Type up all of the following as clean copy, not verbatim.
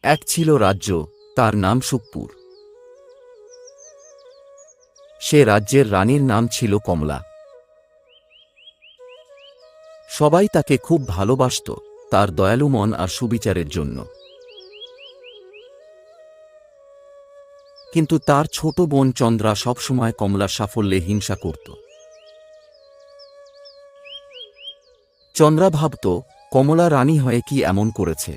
এক ছিল রাজ্য, তার নাম সুখপুর। সে রাজ্যের রানীর নাম ছিল কমলা। সবাই তাকে খুব ভালোবাসত তার দয়ালু মন আর সুবিচারের জন্য। কিন্তু তার ছোট বোন চন্দ্রা সবসময় কমলার সাফল্যে হিংসা করত। চন্দ্রা ভাবত, কমলা রানী হয়ে কি এমন করেছে,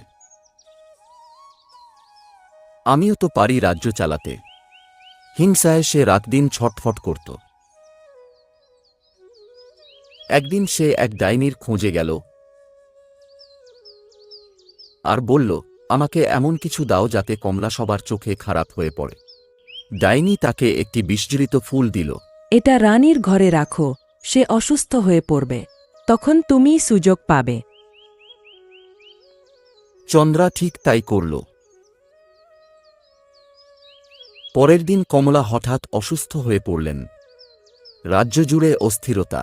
আমিও তো পারি রাজ্য চালাতে। হিংসায় সে রাতদিন ছটফট করত। একদিন সে এক ডাইনির খোঁজে গেল আর বলল, আমাকে এমন কিছু দাও যাতে কমলা সবার চোখে খারাপ হয়ে পড়ে। ডাইনি তাকে একটি বিষজড়িত ফুল দিল। এটা রানীর ঘরে রাখো, সে অসুস্থ হয়ে পড়বে, তখন তুমি সুযোগ পাবে। চন্দ্রা ঠিক তাই করল। পরের দিন কমলা হঠাৎ অসুস্থ হয়ে পড়লেন। রাজ্য জুড়ে অস্থিরতা।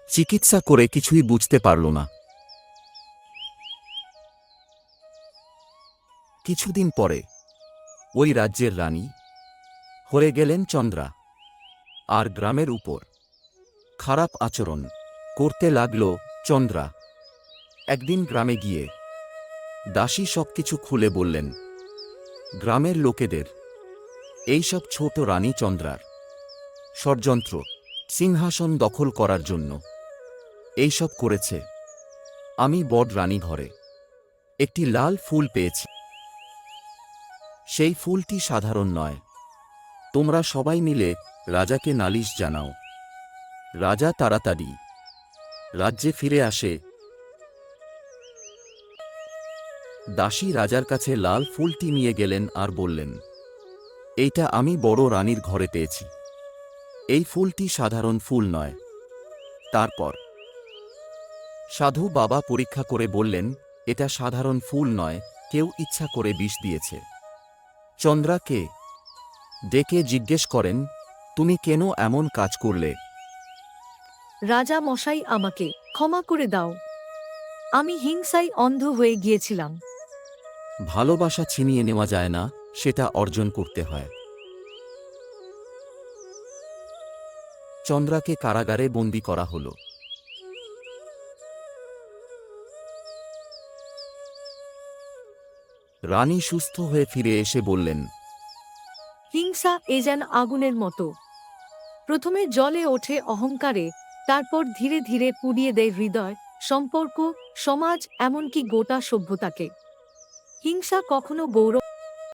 চিকিৎসা করে কিছুই বুঝতে পারল না। কিছুদিন পরে ওই রাজ্যের রানী হয়ে গেলেন চন্দ্রা। আর গ্রামের উপর খারাপ আচরণ করতে লাগল চন্দ্রা। একদিন গ্রামে গিয়ে দাসী সবকিছু খুলে বললেন গ্রামের লোকেদের, এইসব ছোট রানী চন্দ্রার ষড়যন্ত্র, সিংহাসন দখল করার জন্য এইসব করেছে। আমি বড় রানী ঘরে একটি লাল ফুল পেয়েছি। সেই ফুলটি সাধারণ নয়। তোমরা সবাই মিলে রাজাকে নালিশ জানাও। রাজা তাড়াতাড়ি রাজ্যে ফিরে আসে। দাসী রাজার কাছে লাল ফুলটি নিয়ে গেলেন আর বললেন, এইটা আমি বড় রানীর ঘরে পেয়েছি। এই ফুলটি সাধারণ ফুল নয়। তারপর সাধু বাবা পরীক্ষা করে বললেন, এটা সাধারণ ফুল নয়, কেউ ইচ্ছা করে বিষ দিয়েছে। চন্দ্রাকে ডেকে জিজ্ঞেস করেন, তুমি কেন এমন কাজ করলে? রাজা মশাই, আমাকে ক্ষমা করে দাও, আমি হিংসায় অন্ধ হয়ে গিয়েছিলাম। ভালোবাসা ছিনিয়ে নেওয়া যায় না, সেটা অর্জন করতে হয়। চন্দ্রাকে কারাগারে বন্দী করা হল। রানী সুস্থ হয়ে ফিরে এসে বললেন, হিংসা এ যেন আগুনের মতো, প্রথমে জ্বলে ওঠে অহংকারে, তারপর ধীরে ধীরে পুড়িয়ে দেয় হৃদয়, সম্পর্ক, সমাজ, এমনকি গোটা সভ্যতাকে। হিংসা কখনো গৌরব